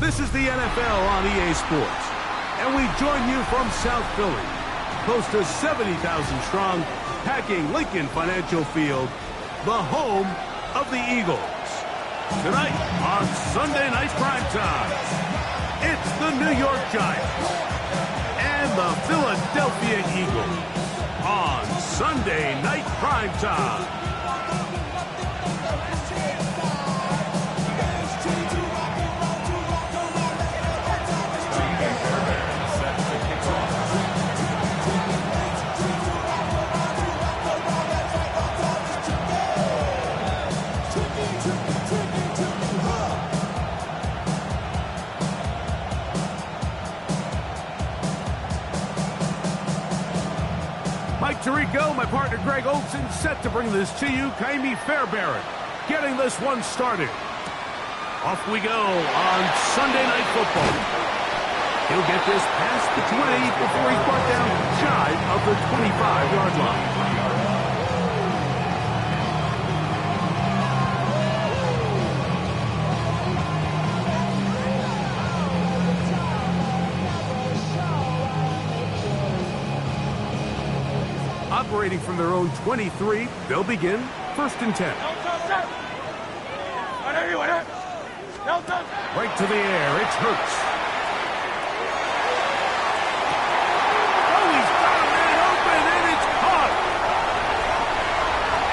This is the NFL on EA Sports, and we join you from South Philly, close to 70,000 strong, packing Lincoln Financial Field, the home of the Eagles. Tonight on Sunday Night Primetime, it's the New York Giants and the Philadelphia Eagles on Sunday Night Primetime. Mike Tirico, my partner Greg Olson, set to bring this to you. Ka'imi Fairbairn getting this one started. Off we go on Sunday Night Football. He'll get this past the 20 before he's brought down shy of the 25-yard line. Operating from their own 23, they'll begin 1st and 10. Right to the air, it's Hurts. Oh, he's got a man open, and it's caught.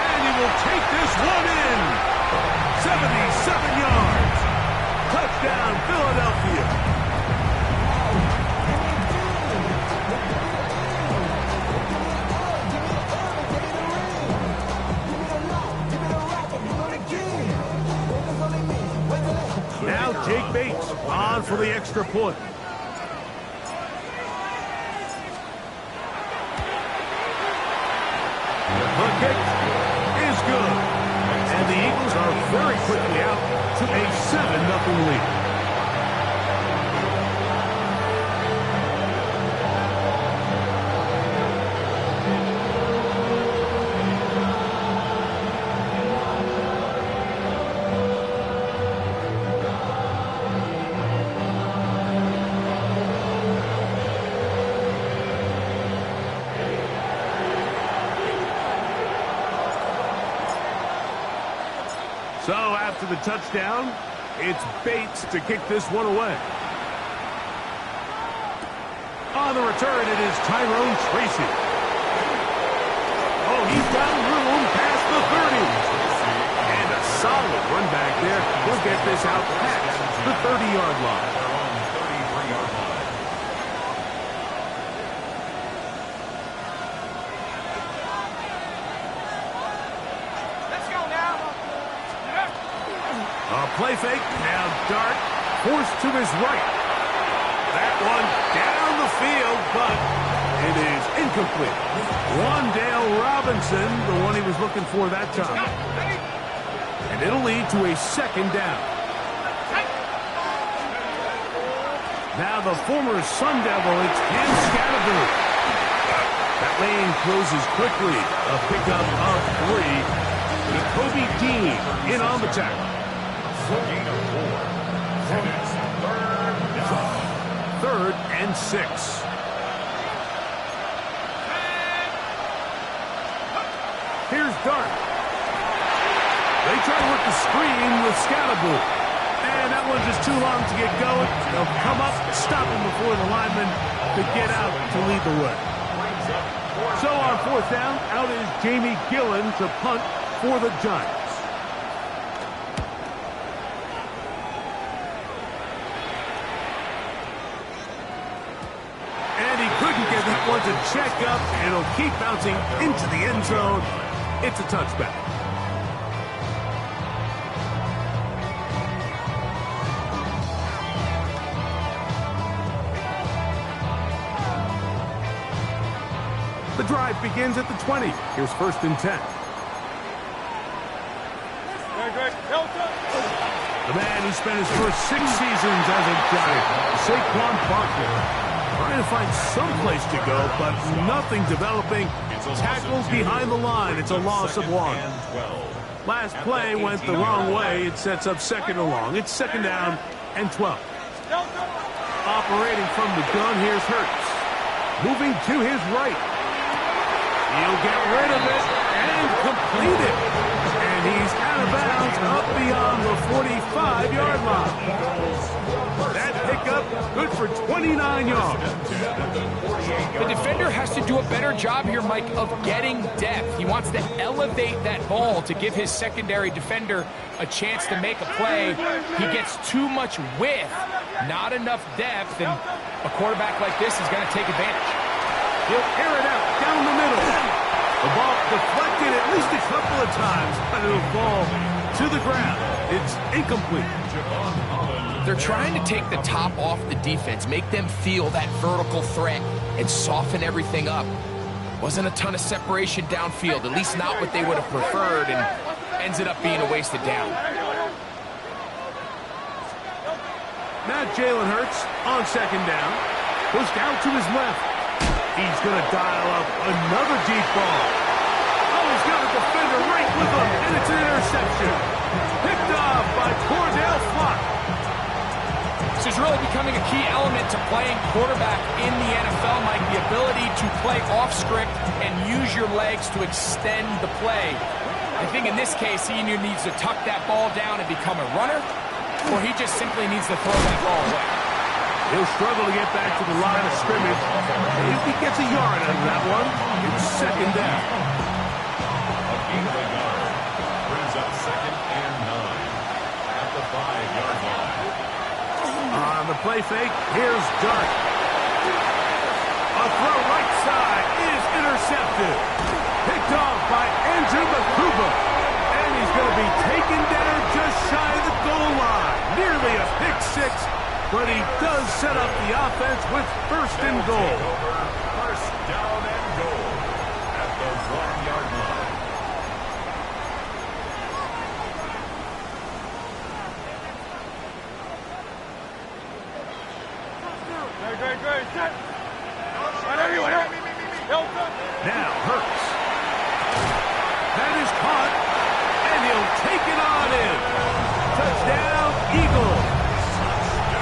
And he will take this one in. 77 yards. Touchdown, Philadelphia. Now Jake Bates on for the extra point. The kick is good. And the Eagles are very quickly out to a 7-0 lead. So after the touchdown, it's Bates to kick this one away. On the return, it is Tyrone Tracy. Oh, he's got room past the 30. And a solid run back there. He'll get this out past the 30-yard line. Play fake, now Dart forced to his right. That one down the field, but it is incomplete. Wandale Robinson, the one he was looking for that time. And it'll lead to a 2nd down. Now the former Sun Devil, it's Cam Scatterbury. That lane closes quickly. A pickup of 3. Jacoby Dean in on the tackle. 3rd and 6. Here's Dart. They try to work the screen with Scatterbury. And that one's just too long to get going. They'll come up, stop him before the lineman to get out to lead the way. So on 4th down, out is Jamie Gillen to punt for the Giants. One to check up, and it'll keep bouncing into the end zone. It's a touchback. The drive begins at the 20. Here's 1st and 10. The man who spent his first 6 seasons as a Giant, Saquon Barkley. Trying to find some place to go, but nothing developing. Tackles behind the line. It's a loss of 1. Last play went the wrong way. It sets up 2nd and long. It's 2nd down and 12. Operating from the gun, here's Hurts. Moving to his right. He'll get rid of it and complete it. And he's out of bounds up beyond the 45-yard line. That pickup good for 29 yards. The defender has to do a better job here, Mike, of getting depth. He wants to elevate that ball to give his secondary defender a chance to make a play. He gets too much width, not enough depth, and a quarterback like this is going to take advantage. He'll air it out down the middle. The ball deflected at least a couple of times, but it'll fall to the ground. It's incomplete. They're trying to take the top off the defense, make them feel that vertical threat, and soften everything up. Wasn't a ton of separation downfield, at least not what they would have preferred, and ends it up being a wasted down. Now Jalen Hurts on second down. Pushed out to his left. He's going to dial up another deep ball. Oh, he's got a defender right with him, and it's an interception. Picked off by Cordell Flott. This is really becoming a key element to playing quarterback in the NFL, Mike, the ability to play off script and use your legs to extend the play. I think in this case, he either needs to tuck that ball down and become a runner, or he just simply needs to throw that ball away. He'll struggle to get back to the line of scrimmage. If he gets a yard out of that one, it's second down. Brings up 2nd and 9 at the 5-yard line. On the play fake, here's Dart. A throw right side is intercepted. Picked off by Andrew Makuba. And he's going to be taken down just shy of the goal line. Nearly a pick six. But he does set up the offense with first and goal. First down and goal at the 1-yard line. Now Hurts. That is caught. And he'll take it on in. Touchdown, Eagles.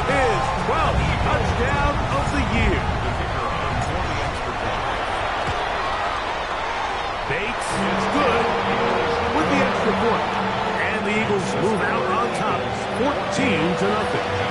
His 12th touchdown of the year. Bates is good with the extra point. And the Eagles move out on top, 14-0.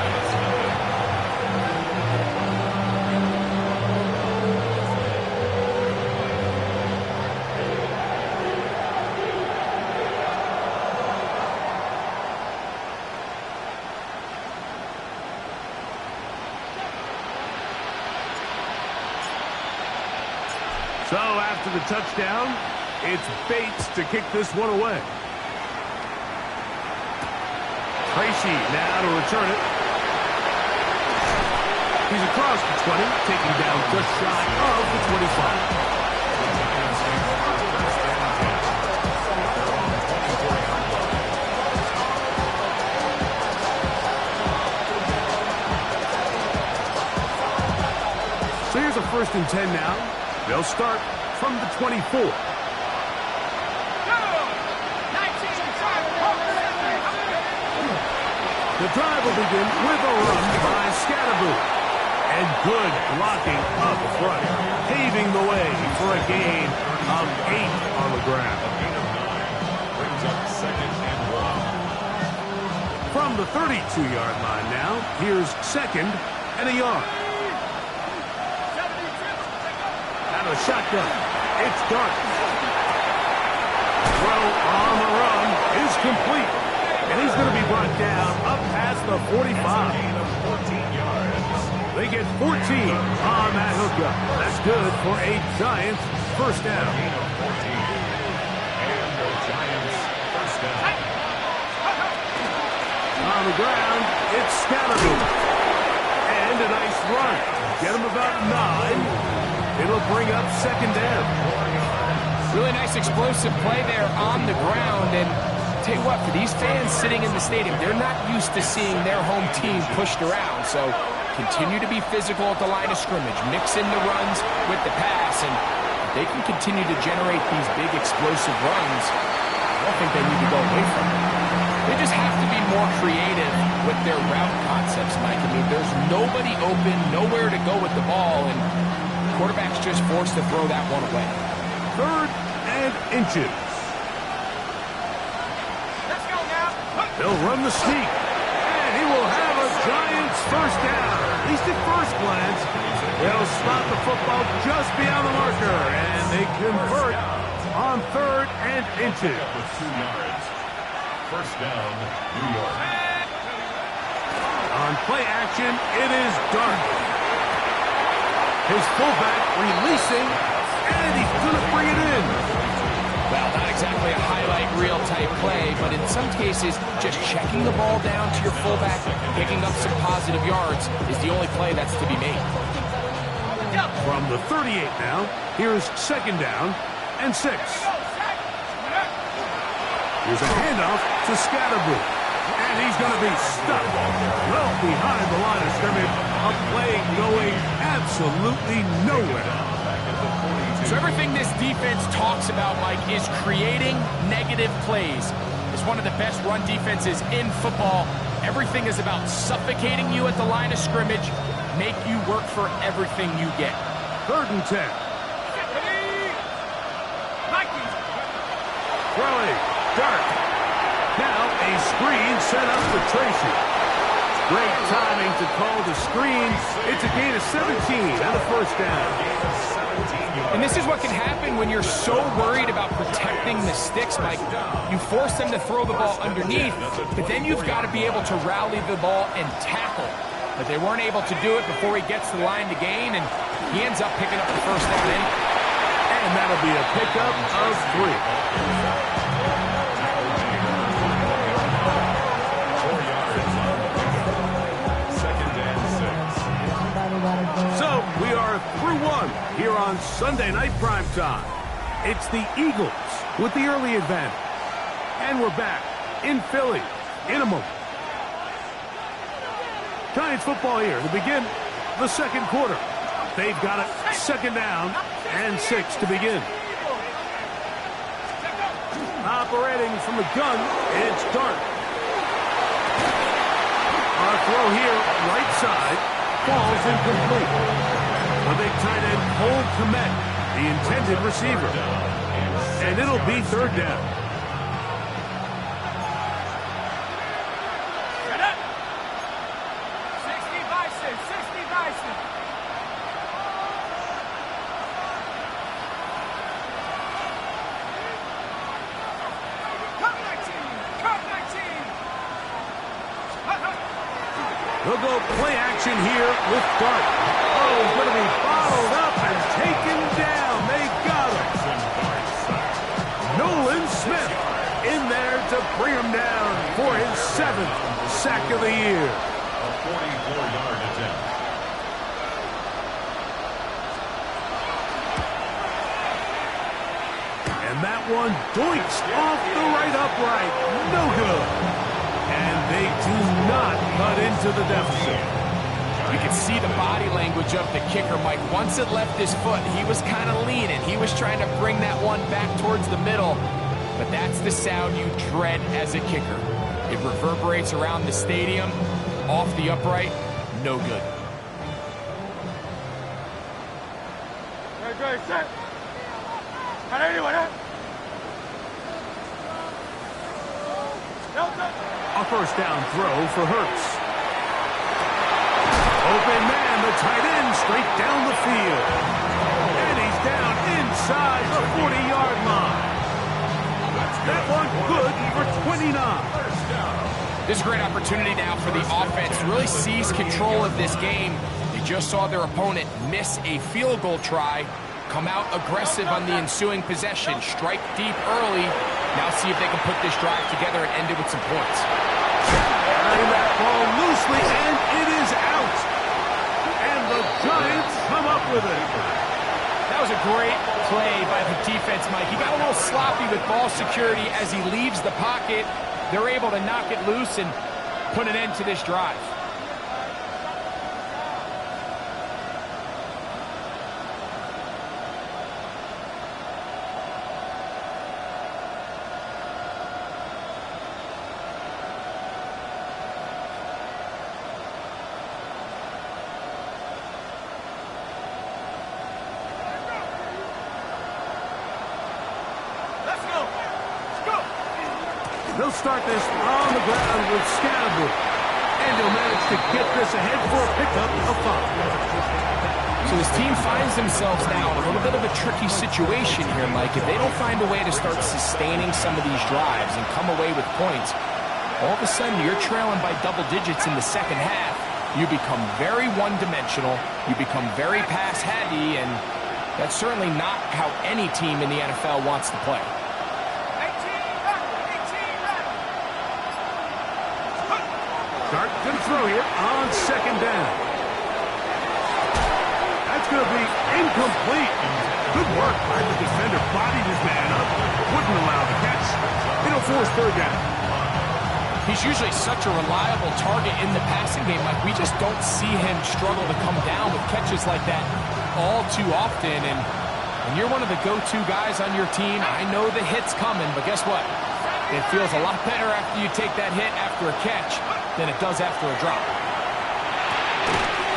So after the touchdown, it's Bates to kick this one away. Tracy now to return it. He's across the 20, taking down just shy of the 25. So here's a 1st and 10 now. They'll start from the 24. The drive will begin with a run by Scatterboot. And good blocking up front, paving the way for a gain of 8 on the ground. Brings up 2nd and 1. From the 32-yard line now, here's 2nd and a yard. Out of the shotgun, it's Dart. Throw on the run is complete. And he's going to be brought down up past the 45. They get 14 on that hookup. That's good for a Giants first down. On the ground, it's Scatterboot. And a nice run. Get him about 9. It'll bring up second down. Really nice explosive play there on the ground. And tell you what, for these fans sitting in the stadium, they're not used to seeing their home team pushed around. So continue to be physical at the line of scrimmage. Mix in the runs with the pass. And if they can continue to generate these big explosive runs, I don't think they need to go away from it. They just have to be more creative with their route concepts, Mike. I mean, there's nobody open, nowhere to go with the ball, and quarterback's just forced to throw that one away. 3rd and inches. Let's go now. They'll run the sneak, and he will have a Giants first down. At least at first glance, they'll spot the football just beyond the marker, and they convert on 3rd and inches. With 2 yards. First down, New York. On play action, it is Dart. His fullback releasing, and he's going to bring it in. Well, not exactly a highlight reel type play, but in some cases, just checking the ball down to your fullback, picking up some positive yards is the only play that's to be made. From the 38 now, here's 2nd down and 6. Here's a handoff to Scatterboo, and he's going to be stuck well behind the line of scrimmage. A play going absolutely nowhere. So everything this defense talks about, Mike, is creating negative plays. It's one of the best run defenses in football. Everything is about suffocating you at the line of scrimmage, make you work for everything you get. 3rd and 10. Throwing. Dart. Now a screen set up for Tracy. Great timing to call the screen. It's a gain of 17 and a first down. And this is what can happen when you're so worried about protecting the sticks, Mike. You force them to throw the ball underneath, but then you've got to be able to rally the ball and tackle. But they weren't able to do it before he gets the line to gain, and he ends up picking up the first down anyway. And that'll be a pickup of 3. So we are through 1 here on Sunday Night Primetime. It's the Eagles with the early advantage. And we're back in Philly in a moment. Giants football here to begin the 2nd quarter. They've got it 2nd down and 6 to begin. Operating from the gun, it's Dart. Our throw here, right side, falls incomplete. The big tight end, Cole Kmet, the intended receiver. And it'll be 3rd down. They'll go play action here with Dart. Oh, he's going to be bottled up and taken down. They got him. Nolan Smith in there to bring him down for his 7th sack of the year. A 44-yard attempt. And that one doinks off the right upright. No good. And they do not cut into the deficit. You can see the body language of the kicker, Mike. Once it left his foot, he was kind of leaning. He was trying to bring that one back towards the middle. But that's the sound you dread as a kicker. It reverberates around the stadium, off the upright, no good. Set. Anyone, A first down throw for Hurts. Open man, the tight end, straight down the field. And he's down inside the 40-yard line. That one good for 29. This is a great opportunity now for the offense to really seize control of this game. They just saw their opponent miss a field goal try, come out aggressive on the ensuing possession, strike deep early. Now see if they can put this drive together and end it with some points. Carrying that ball loosely, and it is out. And the Giants come up with it. That was a great play by the defense, Mike. He got a little sloppy with ball security as he leaves the pocket. They're able to knock it loose and put an end to this drive. They'll start this on the ground with Scattergood. And he'll manage to get this ahead for a pickup of 5. So his team finds themselves now in a little bit of a tricky situation here, Mike. If they don't find a way to start sustaining some of these drives and come away with points, all of a sudden you're trailing by double digits in the second half. You become very one-dimensional. You become very pass-heavy, and that's certainly not how any team in the NFL wants to play. Dart can throw here on second down. That's going to be incomplete. Good work by the defender. Bodied his man up. Wouldn't allow the catch. It'll force third down. He's usually such a reliable target in the passing game. Like, we just don't see him struggle to come down with catches like that all too often. And when you're one of the go-to guys on your team, I know the hit's coming, but guess what? It feels a lot better after you take that hit after a catch than it does after a drop.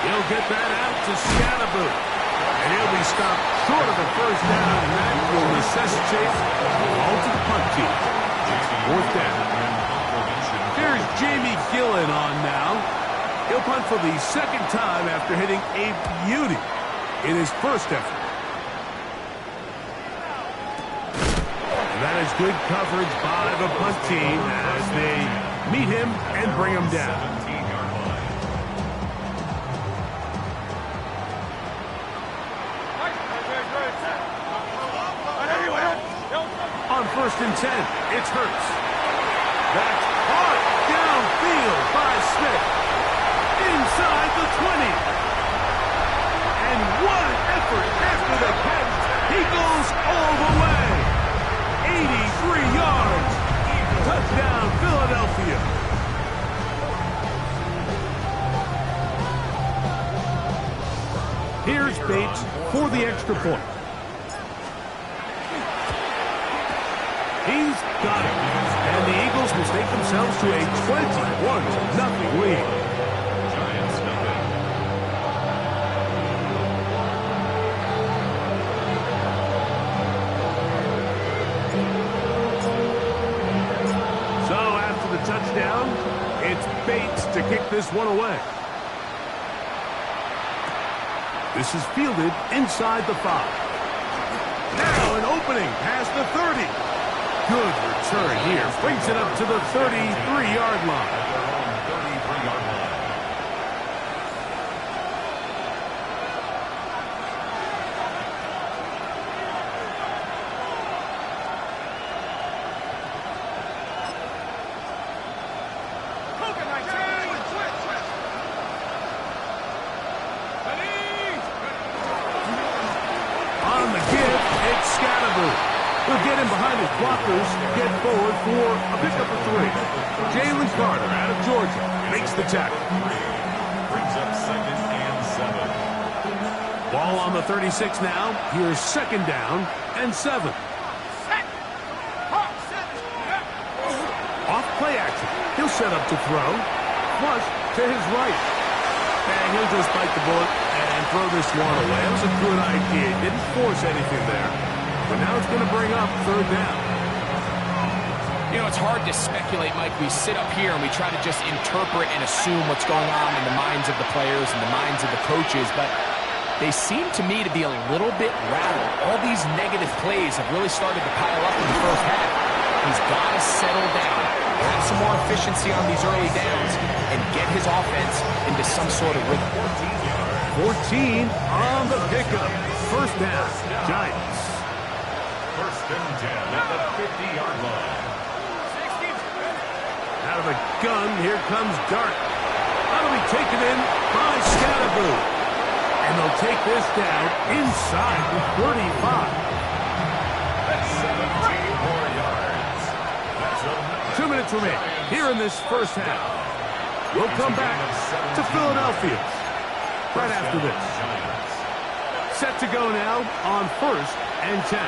He'll get that out to Scattergood. And he'll be stopped short of the first down, and that will necessitate a ball to the punt team. Fourth down. Here's Jamie Gillen on now. He'll punt for the second time after hitting a beauty in his first effort. And that is good coverage by the punt team as they meet him and bring him down. On 1st and 10, it's Hurts. That's caught downfield by Smith. Inside the 20. And what an effort after the catch. He goes all the way. 83 yards. Touchdown, Philadelphia. Here's Bates for the extra point. He's got it. And the Eagles will take themselves to a 21-0 lead. Giants nothing. So after the touchdown, it's Bates to kick this one away. This is fielded inside the 5. Now an opening past the 30. Good return here. Brings it up to the 33-yard line. At their own 33-yard line. On the give, it's Scattergood. He'll get him behind his blockers, get forward for a pickup of 3. Jalen Carter out of Georgia makes the tackle. Brings up 2nd and 7. Ball on the 36 now. Here's 2nd down and 7. Off play action. He'll set up to throw. Flush to his right. And he'll just bite the bullet and throw this one away. That was a good idea. Didn't force anything there. But now it's going to bring up 3rd down. You know, it's hard to speculate, Mike. We sit up here and we try to just interpret and assume what's going on in the minds of the players and the minds of the coaches, but they seem to me to be a little bit rattled. All these negative plays have really started to pile up in the first half. He's got to settle down, have some more efficiency on these early downs, and get his offense into some sort of rhythm. 14 on the pickup. 1st down, Giants. 1st and 10 at the 50-yard line. Out of the gun, here comes Dart. That'll be taken in by Scattergood. And they'll take this down inside the 35. That's 17 more yards. That's a 2 minutes remain here in this first half. We'll come back to Philadelphia right after this. Set to go now on 1st and 10.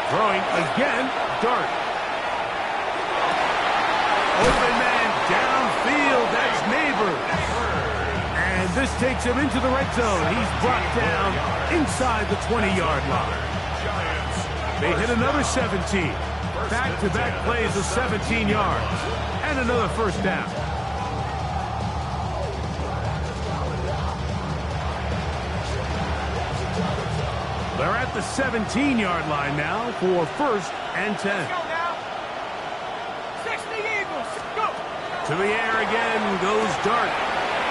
Throwing again, Dart. Open man downfield, that's Neighbors. And this takes him into the red zone. He's brought down inside the 20-yard line. They hit another 17. Back-to-back plays of 17 yards. And another first down. They're at the 17-yard line now for first and 10. Let's go now. 60 Eagles. Go. To the air again goes Dart.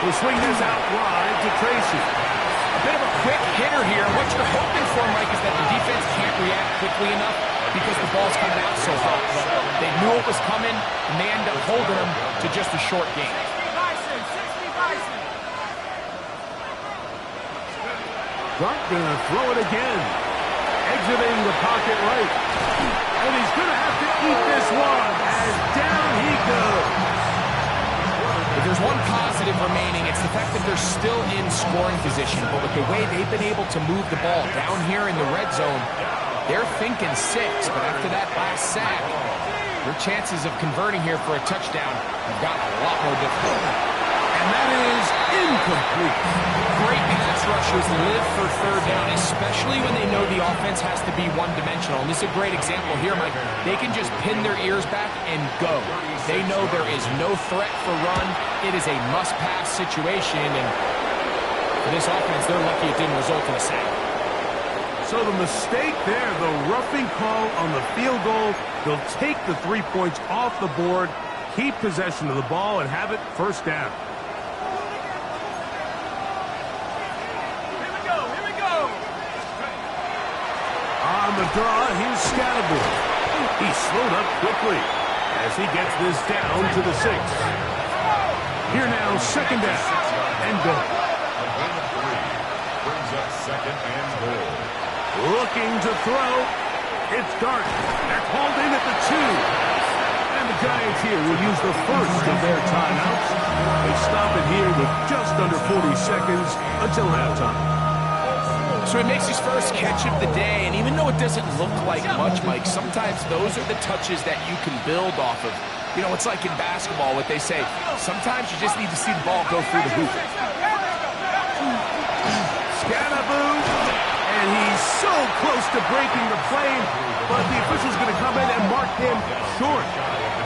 He'll swing this out wide to Tracy. A bit of a quick hitter here. What you're hoping for, Mike, is that the defense can't react quickly enough because the ball's coming out so hot. But they knew it was coming, and they end up holding them to just a short game. 60 Bison. 60 Bison. Dart gonna throw it again. Exiting the pocket right. And he's gonna have to eat this one as down he goes. If there's one positive remaining, it's the fact that they're still in scoring position. But with the way they've been able to move the ball down here in the red zone, they're thinking 6. But after that last sack, their chances of converting here for a touchdown have gotten a lot more difficult. And that is incomplete. Great pass rushers live for third down, especially when they know the offense has to be one-dimensional. And this is a great example here, Mike. They can just pin their ears back and go. They know there is no threat for run. It is a must-pass situation, and for this offense, they're lucky it didn't result in a sack. So the mistake there, the roughing call on the field goal, they'll take the 3 points off the board, keep possession of the ball, and have it first down. On the draw, here's Scatterboard. He's slowed up quickly as he gets this down to the 6. Here now, second down and goal. A gain of 3 brings up second and goal. Looking to throw. It's Dart. They're called in at the 2. And the Giants here will use the first of their timeouts. They stop it here with just under 40 seconds until halftime. So he makes his first catch of the day, and even though it doesn't look like much, Mike, sometimes those are the touches that you can build off of. You know, it's like in basketball, what they say, sometimes you just need to see the ball go through the hoop. Scatterboo, and he's so close to breaking the plane, but the official's going to come in and mark him short.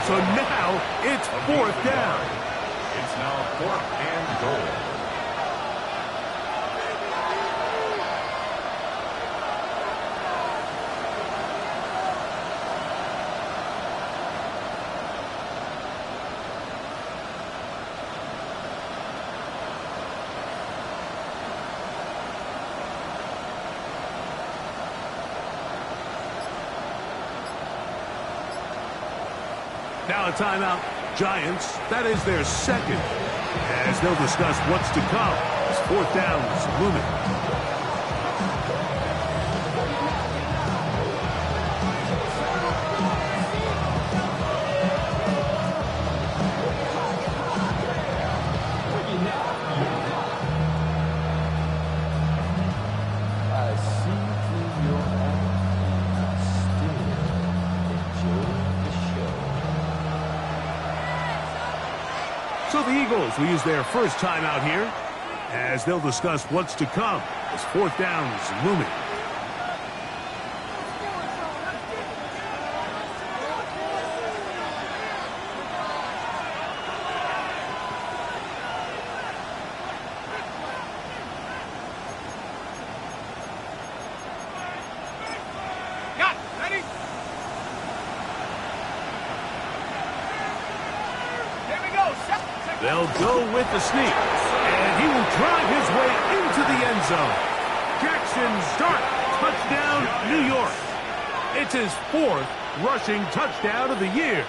So now it's fourth down. It's now fourth and goal. Now a timeout. Giants, that is their second, as they'll discuss what's to come as fourth down is looming. So the Eagles will use their first timeout here as they'll discuss what's to come as fourth down is looming. Got it. Ready? Here we go. They'll go with the sneak, and he will drive his way into the end zone. Jackson Dart, touchdown, New York. It's his fourth rushing touchdown of the year.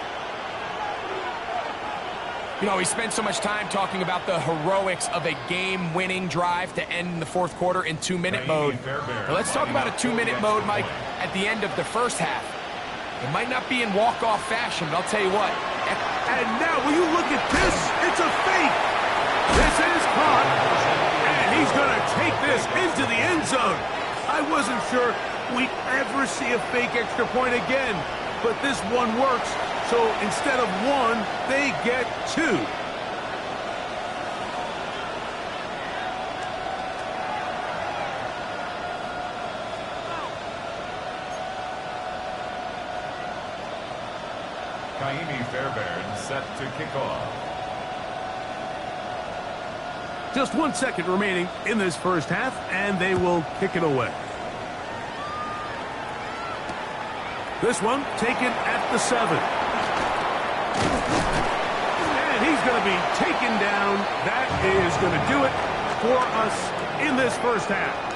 You know, we spent so much time talking about the heroics of a game-winning drive to end the fourth quarter in 2-minute mode. Now let's talk about a 2-minute mode, Mike, at the end of the first half. It might not be in walk-off fashion, but I'll tell you what. And now, will you look at this? It's a fake. This is caught. And he's going to take this into the end zone. I wasn't sure we'd ever see a fake extra point again. But this one works. So instead of 1, they get 2. Kaimi Fairbairn set to kick off. Just 1 second remaining in this first half, and they will kick it away. This one taken at the 7. And he's going to be taken down. That is going to do it for us in this first half.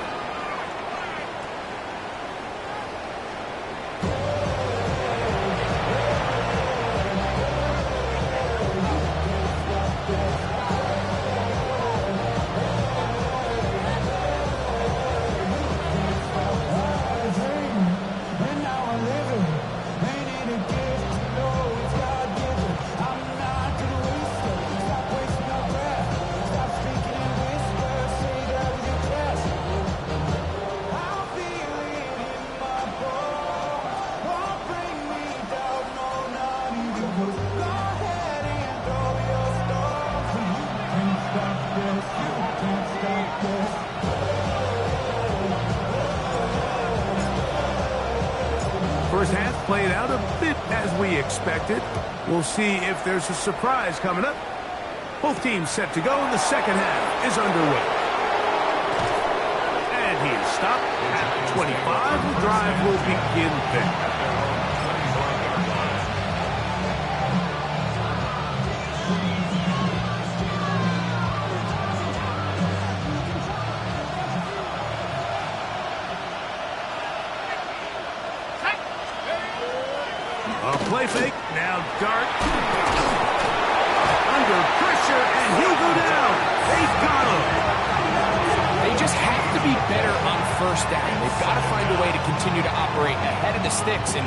First half played out a bit as we expected. We'll see if there's a surprise coming up. Both teams set to go, and the second half is underway. And he is stopped at 25. The drive will begin there. Play fake, now Dart. Under pressure, and he'll go down. They've got him. They just have to be better on first down. They've got to find a way to continue to operate ahead of the sticks, and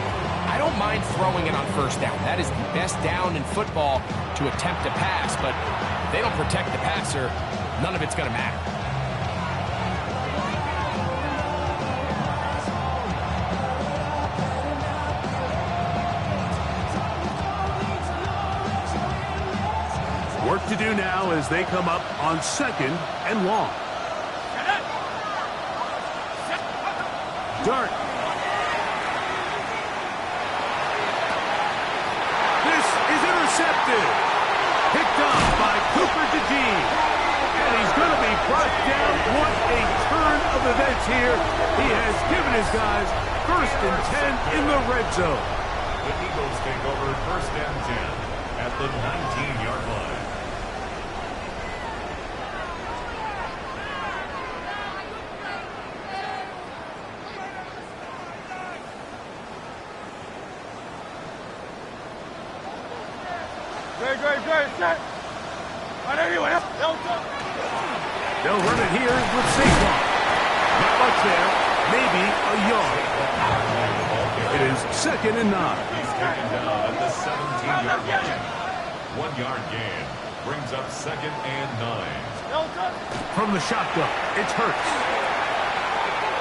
I don't mind throwing it on first down. That is the best down in football to attempt to pass, but if they don't protect the passer, none of it's going to matter. Work to do now as they come up on 2nd and long. Dart. This is intercepted. Picked up by Cooper DeJean. And he's going to be brought down. What a turn of events here. He has given his guys 1st and 10 in the red zone. The Eagles take over 1st and 10 at the 19-yard line. They'll run it here with Saquon. Not much there. Maybe a yard. It is 2nd and 9. He's taken down at the 17-yard line. 1-yard gain brings up 2nd and 9. From the shotgun, it's Hurts.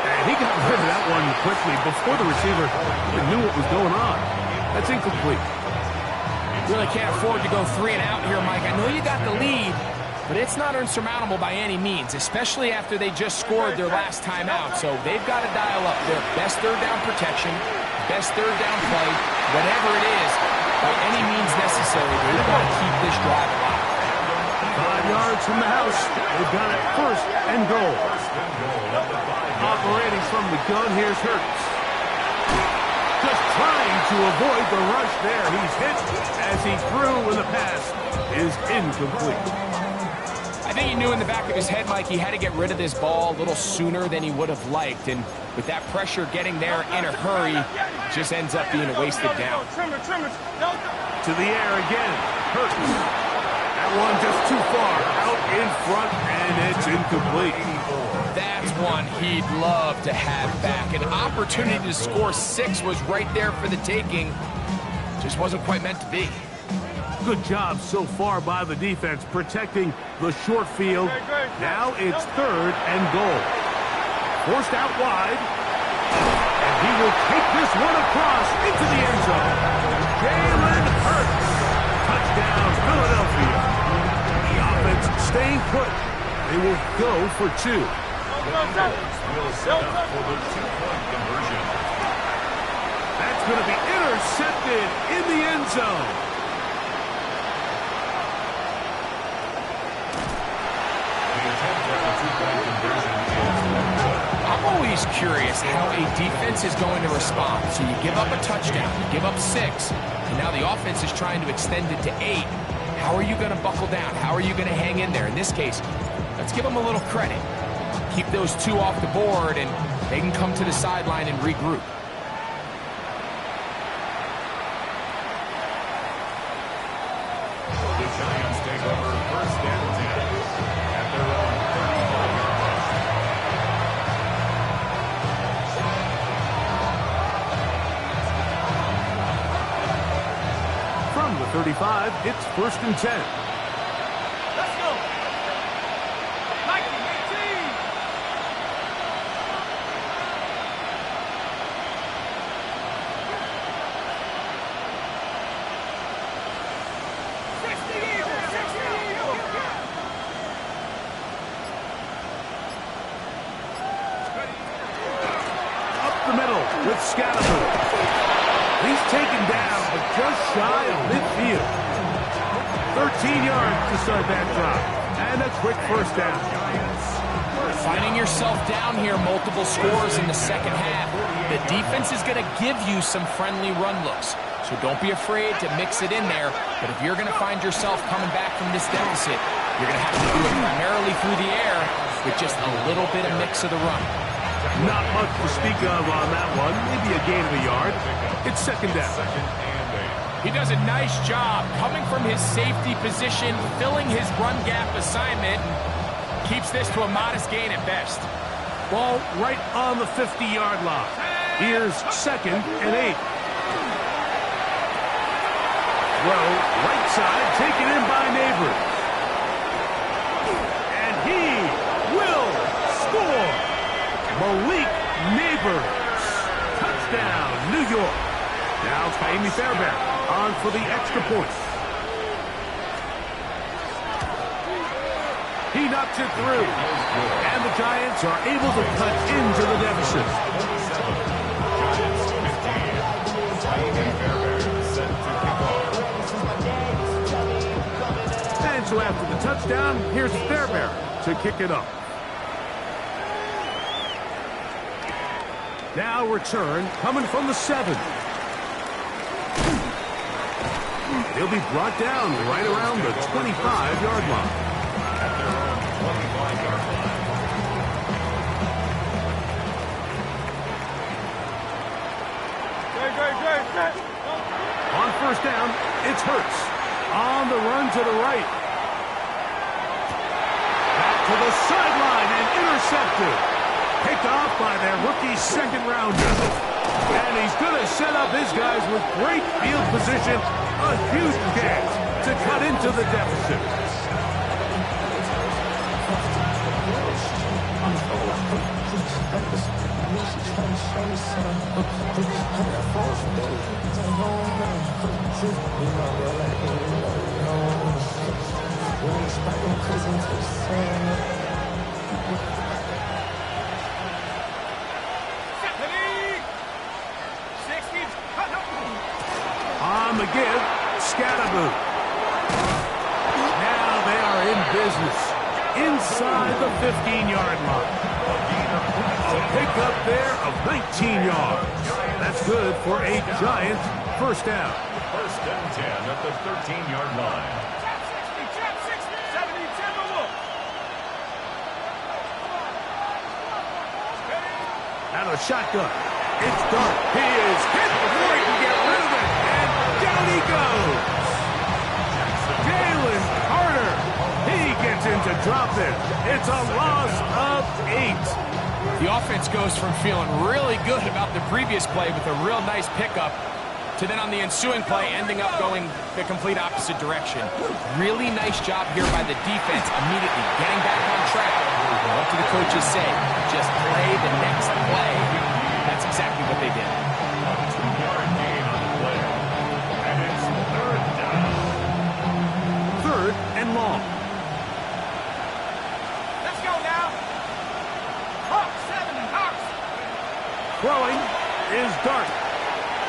And he got rid of that one quickly before the receiver even knew what was going on. That's incomplete. Really can't afford to go 3 and out here, Mike. I know you got the lead, but it's not insurmountable by any means, especially after they just scored their last time out. So they've got to dial up their best third down protection, best third down play, whatever it is, by any means necessary. They've got to keep this drive alive. 5 yards from the house. They've got it 1st and goal. Operating from the gun, here's Hurts. Just trying to avoid the rush there. He's hit as he threw when the pass is incomplete. I think he knew in the back of his head, Mike, he had to get rid of this ball a little sooner than he would have liked. And with that pressure getting there in a hurry, it just ends up being a wasted down. To the air again. Hurts. That one just too far out in front, and it's incomplete. That's one he'd love to have back. An opportunity to score 6 was right there for the taking. Just wasn't quite meant to be. Good job so far by the defense protecting the short field. Now it's 3rd and goal. Forced out wide. And he will take this one across into the end zone. Jalen Hurts. Touchdown, Philadelphia. The offense staying put. They will go for 2. The Eagles will set up for the 2-point conversion. That's going to be intercepted in the end end zone. I'm always curious how a defense is going to respond. So you give up a touchdown, you give up 6, and now the offense is trying to extend it to 8. How are you going to buckle down? How are you going to hang in there? In this case, let's give them a little credit. Keep those 2 off the board, and they can come to the sideline and regroup. The Giants take over first and 10 at their own 35-yard line. From the 35, it's first and 10. Let's go. 19-18. Up the middle with Scattergood. He's taken down, but just shy of midfield. 13 yards to start that drive. And a quick first down. Finding yourself down here, multiple scores in the second half. The defense is going to give you some friendly run looks. So don't be afraid to mix it in there. But if you're going to find yourself coming back from this deficit, you're going to have to do it primarily through the air with just a little bit of mix of the run. Not much to speak of on that one. Maybe a gain of a yard. It's second down. He does a nice job coming from his safety position, filling his run gap assignment. Keeps this to a modest gain at best. Ball right on the 50-yard line. Here's second and 8. Throw right side, taken in by Neighbors. And he will score. Malik Neighbors. Touchdown, New York. Now Kaimi Fairbairn on for the extra point. He knocks it through. And the Giants are able to cut into the deficit. And so after the touchdown, here's Fairbairn to kick it up. Now return coming from the 7. He'll be brought down right around the 25-yard line. At their own 25-yard line. On first down, it's Hurts. On the run to the right. Back to the sideline and intercepted. Picked off by their rookie second rounder. And he's going to set up his guys with great field position. A huge chance to cut into the deficit. On the give, Scattergood. Now they are in business. Inside the 15-yard line. A pickup there of 19 yards. That's good for a Giant first down. First and 10 at the 13-yard line. Out of the shotgun. It's Dart. He is hit before he can get rid of it. And down he goes. Jalen Carter. He gets in to drop it. It's a loss of 8. The offense goes from feeling really good about the previous play with a real nice pickup to then on the ensuing play ending up going the complete opposite direction. Really nice job here by the defense, immediately getting back on track. What do the coaches say? Just play the next play. That's exactly what they did. A 2-yard gain on the play. And it's third down. Third and long. Let's go now. Hawks, 7, Hawks. Throwing is Dart.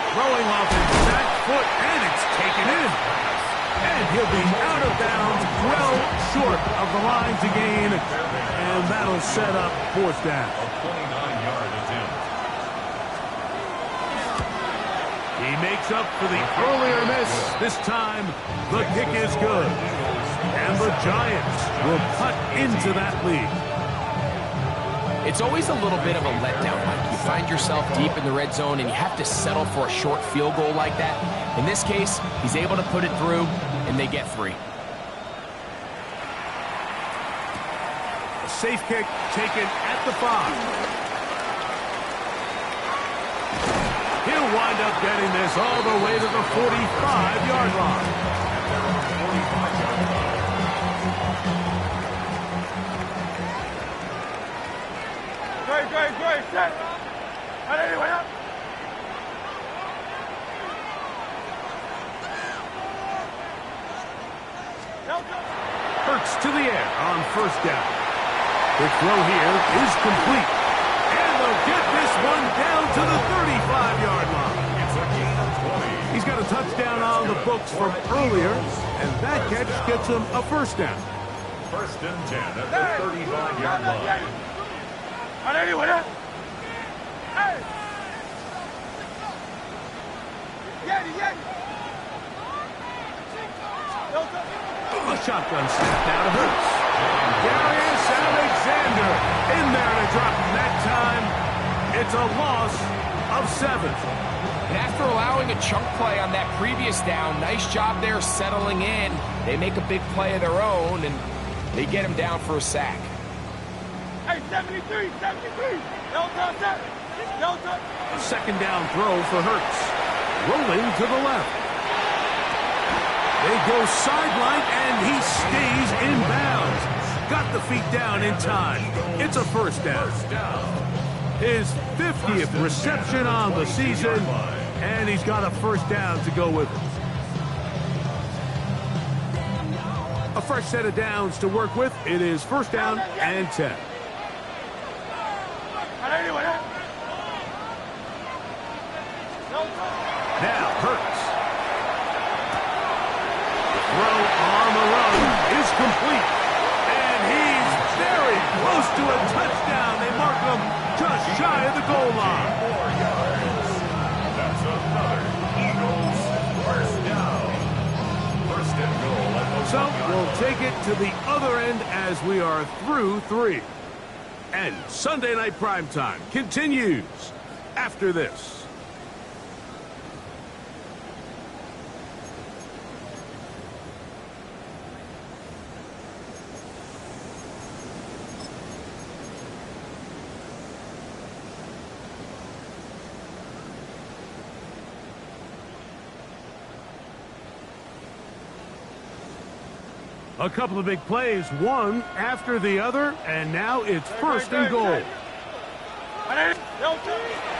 Throwing off his back foot, and it's taken short of the line to gain, and that'll set up fourth down. A 29-yard attempt. He makes up for the earlier miss. This time, the kick is good. And the Giants will cut into that lead. It's always a little bit of a letdown, Mike. You find yourself deep in the red zone and you have to settle for a short field goal like that. In this case, he's able to put it through, and they get 3. A safe kick taken at the 5. He'll wind up getting this all the way to the 45-yard line. Great, set. And anyway, up. Hurts to the air on first down. The throw here is complete. And they'll get this one down to the 35-yard line. It's a gain of 20. He's got a touchdown on the books from earlier, and that catch gets him a first down. First and 10 at the 35-yard line. And anyway, up. Hey. Yeti. A shotgun snap now to Hurts. Darius Alexander in there to drop him that time. It's a loss of 7. And after allowing a chunk play on that previous down, nice job there settling in. They make a big play of their own, and they get him down for a sack. Hey, 73. Delta. A second down throw for Hurts. Rolling to the left. They go sideline, and he stays in bounds. Got the feet down in time. It's a first down. His 50th reception on the season, and he's got a first down to go with it. A fresh set of downs to work with. It is first down and 10. Now Hurts. The throw on the run is complete. And he's very close to a touchdown. They mark him just shy of the goal line. 4 yards. That's another Eagles first down. First and goal at the So 1 yard we'll line. take it to the other end as we are through 3. And Sunday Night Primetime continues after this. A couple of big plays, one after the other, and now it's first and goal.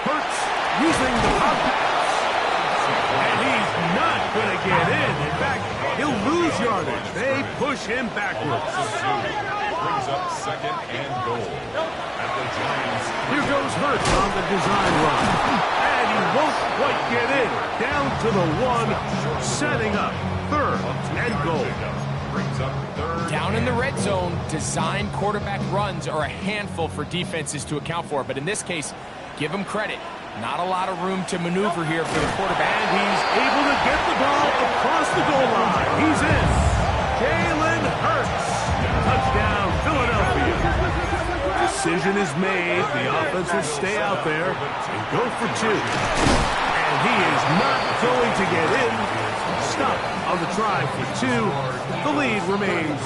Hurts using the pop pass. And he's not going to get in. In fact, he'll lose yardage. They push him backwards. Brings up second and goal at the Giants. Here goes Hurts on the design run. And he won't quite get in. Down to the 1, setting up third and goal. Brings up third. Down in the red zone, design quarterback runs are a handful for defenses to account for. But in this case, give him credit. Not a lot of room to maneuver here for the quarterback. And he's able to get the ball across the goal line. He's in. Jalen Hurts. Touchdown, Philadelphia. Decision is made. The offense will stay out there and go for 2. And he is not going to get in. Stop on the try for 2. The lead remains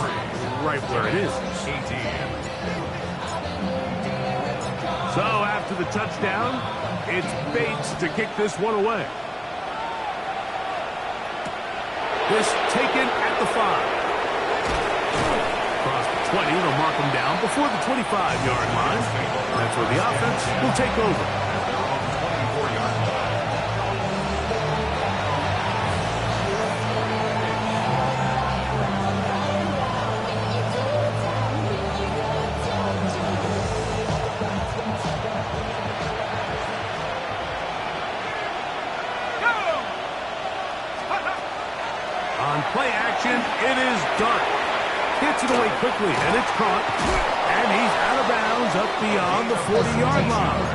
right where it is. 18. So after the touchdown, it's Bates to kick this one away. This taken at the 5. Across the 20, they'll mark him down before the 25-yard line. That's where the offense will take over. 24-yard line. On play action, it is Dart. Gets it away quickly, and it's caught. And he's out of bounds up beyond the 40-yard line.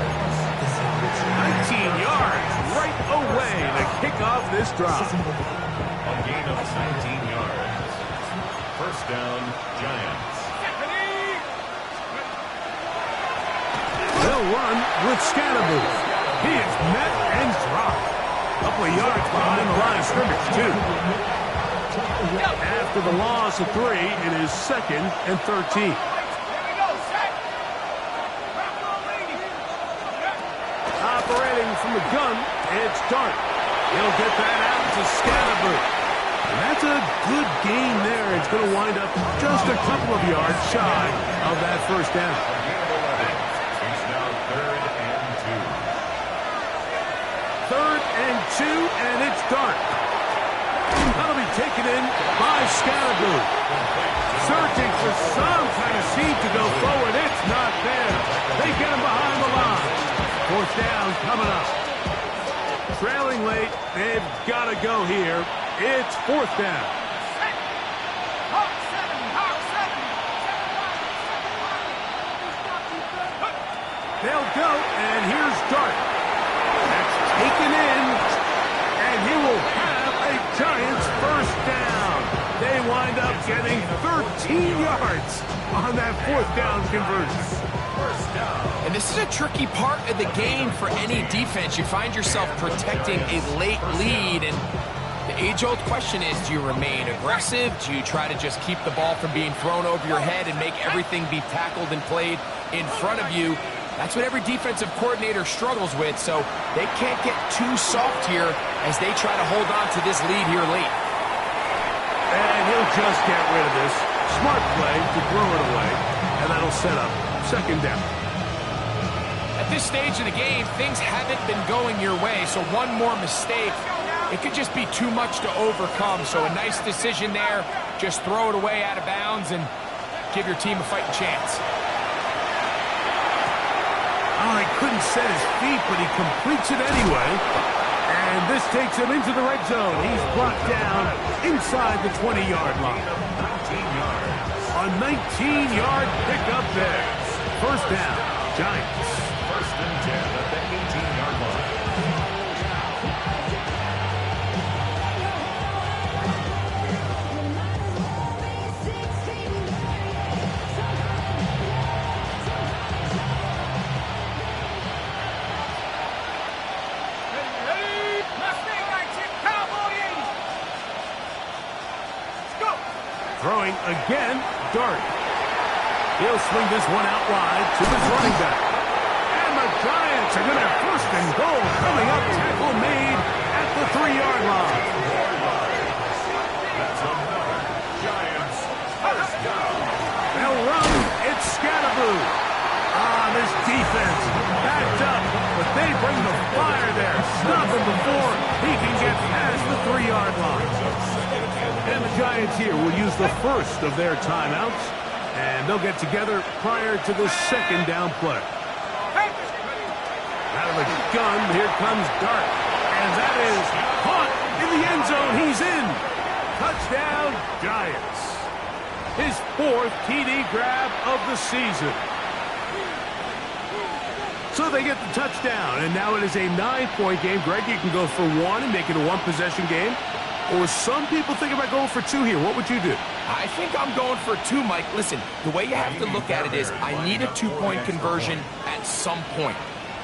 19 yards right away to kick off this drive. A gain of 19 yards. First down, Giants. They'll run with Scatterboo. He is met and dropped. A couple of yards behind the line of scrimmage, too. After the loss of 3, it is 2nd and 13. Operating from the gun, it's Dart. He'll get that out to Scatterboo. And that's a good gain there. It's going to wind up just a couple of yards shy of that first down. It's now 3rd and 2. 3rd and 2, and it's Dart. That'll be taken in by Scatterboo. Searching for some kind of seed to go forward. It's not there. They get him behind the line. 4th down coming up. Trailing late. They've got to go here. It's 4th down. They'll go, and here's Dart. That's taken in, and he will have a Giants first down. They wind up getting 13 yards on that 4th down conversion. And this is a tricky part of the game for any defense. You find yourself protecting a late lead, and the age-old question is, do you remain aggressive? Do you try to just keep the ball from being thrown over your head and make everything be tackled and played in front of you? That's what every defensive coordinator struggles with, so they can't get too soft here as they try to hold on to this lead here late. And he'll just get rid of this. Smart play to throw it away, and that'll set up 2nd down. At this stage of the game, things haven't been going your way, so one more mistake, it could just be too much to overcome. So a nice decision there. Just throw it away out of bounds and give your team a fighting chance. Oh, he couldn't set his feet, but he completes it anyway. And this takes him into the red zone. He's brought down inside the 20-yard line. 19 yards. A 19-yard pickup there. First down, Giants. 1st and 10 at the 18-yard line. Throwing again, Dart. He'll swing this one out wide to his running back. And the Giants are going to have 1st and goal coming up. Tackle made at the 3-yard line. That's another Giants first down. They'll run. It's Scatterboo. This defense backed up, but they bring the fire there. Stop him before he can get past the 3-yard line. And the Giants here will use the first of their timeouts, and they'll get together prior to the 2nd down play. Out of the gun, here comes Dart, and that is caught in the end zone. He's in. Touchdown, Giants. His 4th TD grab of the season. So they get the touchdown, and now it is a 9-point game. Greg, you can go for 1 and make it a 1-possession game. Or some people think about going for 2 here. What would you do? I think I'm going for 2, Mike. Listen, the way you have to look at it is I need a 2-point conversion at some point.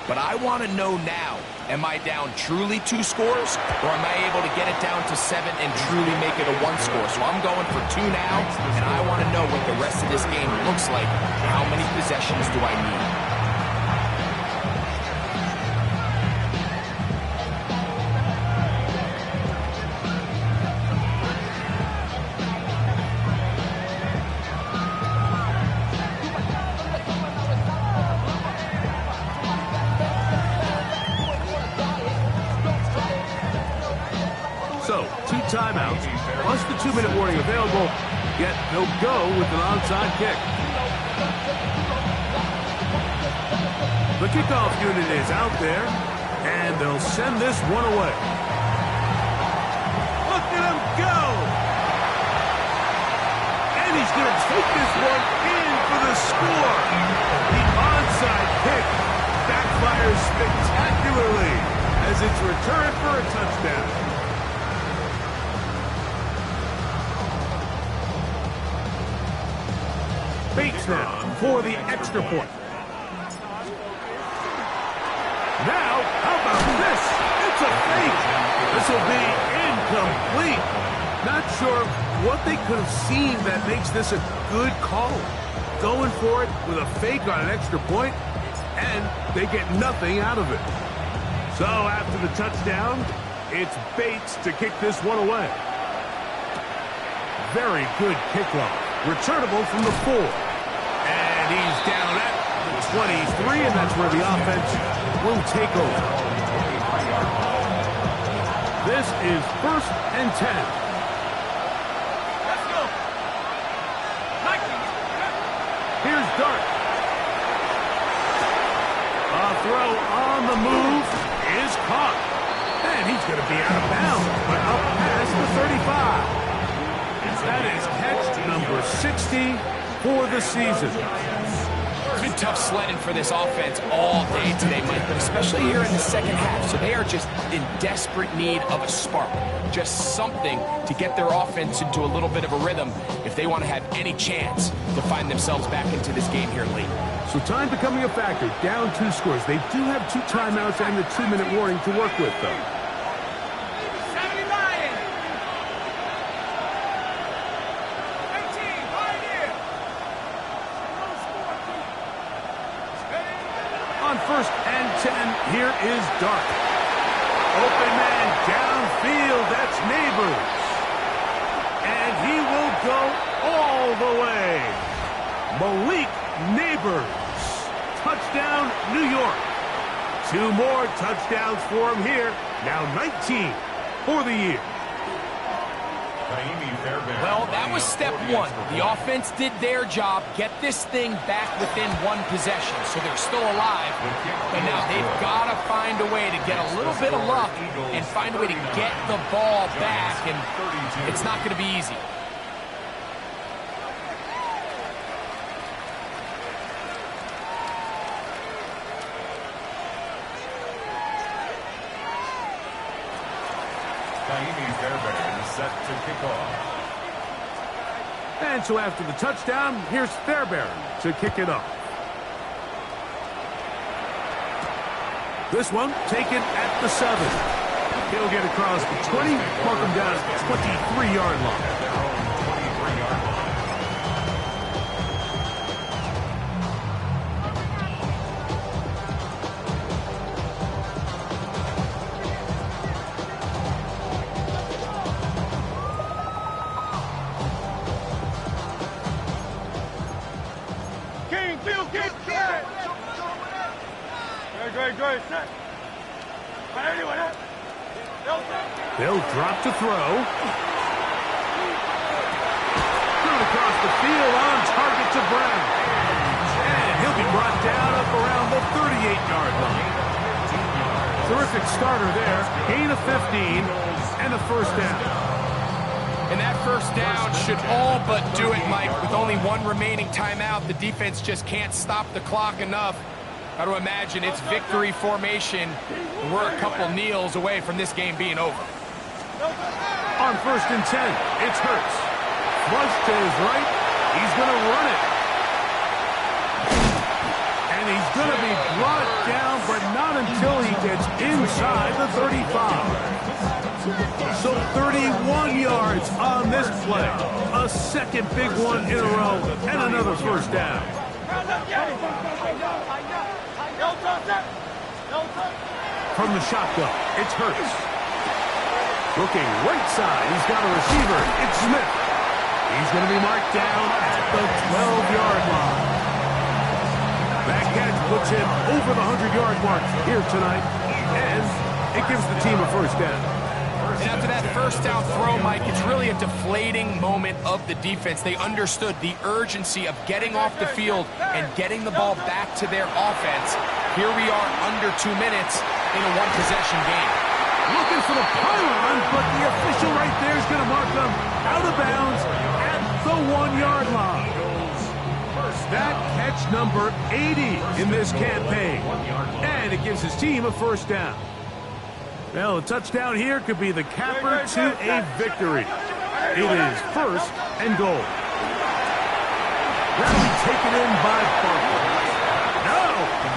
But I want to know now, am I down truly 2 scores, or am I able to get it down to 7 and truly make it a 1 score? So I'm going for 2 now, and I want to know what the rest of this game looks like. How many possessions do I need? So, 2 timeouts, plus the 2-minute warning available, yet they'll go with an onside kick. The kickoff unit is out there, and they'll send this one away. Look at him go! And he's going to take this one in for the score. The onside kick backfires spectacularly as it's returned for a touchdown. Bates now for the extra point. Now, how about this? It's a fake. This will be incomplete. Not sure what they could have seen that makes this a good call. Going for it with a fake on an extra point, and they get nothing out of it. So after the touchdown, it's Bates to kick this one away. Very good kickoff. Returnable from the 4. And he's down at the 23, and that's where the offense will take over. This is 1st and 10. Let's go. Here's Dart. A throw on the move is caught. And he's going to be out of bounds, but up past the 35. That is catch number 60 for the season. It's been tough sledding for this offense all day today, Mike, but especially here in the second half. So they are just in desperate need of a spark, just something to get their offense into a little bit of a rhythm if they want to have any chance to find themselves back into this game here late. So time becoming a factor, down 2 scores. They do have 2 timeouts and the 2-minute warning to work with, though. 70 Lions. 18, right here. On 1st and 10, here is Dart. Open man downfield, that's Neighbors. And he will go all the way. Malik Neighbors. Touchdown, New York. 2 more touchdowns for him here. Now 19 for the year. Well, that was step 1. The offense did their job, get this thing back within 1 possession, so they're still alive. But now they've got to find a way to get a little bit of luck and find a way to get the ball back, and it's not going to be easy. Set to kick off. And so after the touchdown, here's Fairbairn to kick it off. This one taken at the 7. He'll get across the 20, mark him down at the 23-yard line. They'll drop to throw. Thrown across the field on target to Brown. And he'll be brought down up around the 38-yard line. Terrific starter there. Gain of 15 and a 1st down. And that 1st down should all but do it, Mike. With only 1 remaining timeout, the defense just can't stop the clock enough. Got to imagine it's victory formation. We're a couple kneels away from this game being over. On 1st and 10, it's Hurts. Flush to his right. He's going to run it. And he's going to be brought down, but not until he gets inside the 35. So 31 yards on this play. A 2nd big one in a row, and another 1st down. From the shotgun, it's Hurts. Looking right side, he's got a receiver. It's Smith. He's going to be marked down at the 12-yard line. That catch puts him over the 100-yard mark here tonight, and it gives the team a 1st down. And after that 1st down throw, Mike, it's really a deflating moment of the defense. They understood the urgency of getting off the field and getting the ball back to their offense. Here we are under 2 minutes in a 1-possession game. Looking for the pylon, but the official right there is going to mark them out of bounds at the 1-yard line. That catch number 80 in this campaign. And it gives his team a first down. Well, a touchdown here could be the capper to a victory. It is first and goal. That'll be taken in by Barkley. No,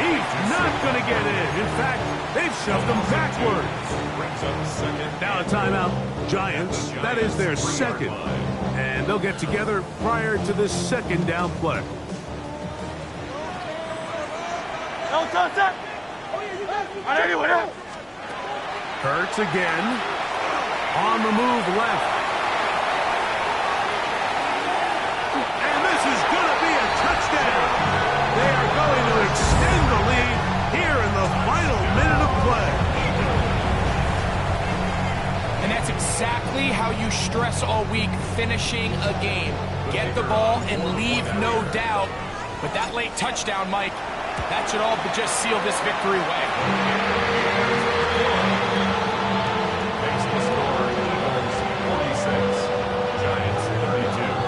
he's not going to get in. In fact, they've shoved him backwards. Now a timeout. Giants, that is their second. And they'll get together prior to the second down play. Hurts again. On the move left. And this is going to be a touchdown. They are going to extend the lead here in the final minute of play. And that's exactly how you stress all week, finishing a game. Get the ball and leave no doubt. But that late touchdown, Mike, that should all but just seal this victory away. Makes the score Eagles 46, Giants 32.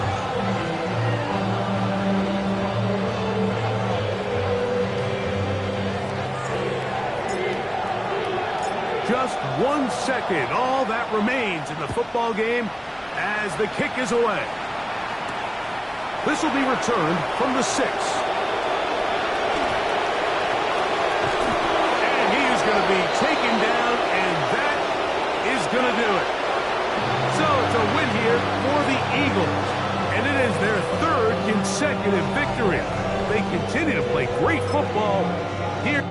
Just 1 second, all that remains in the football game as the kick is away. This will be returned from the 6. And he is going to be taken down, and that is going to do it. So it's a win here for the Eagles, and it is their 3rd consecutive victory. They continue to play great football here.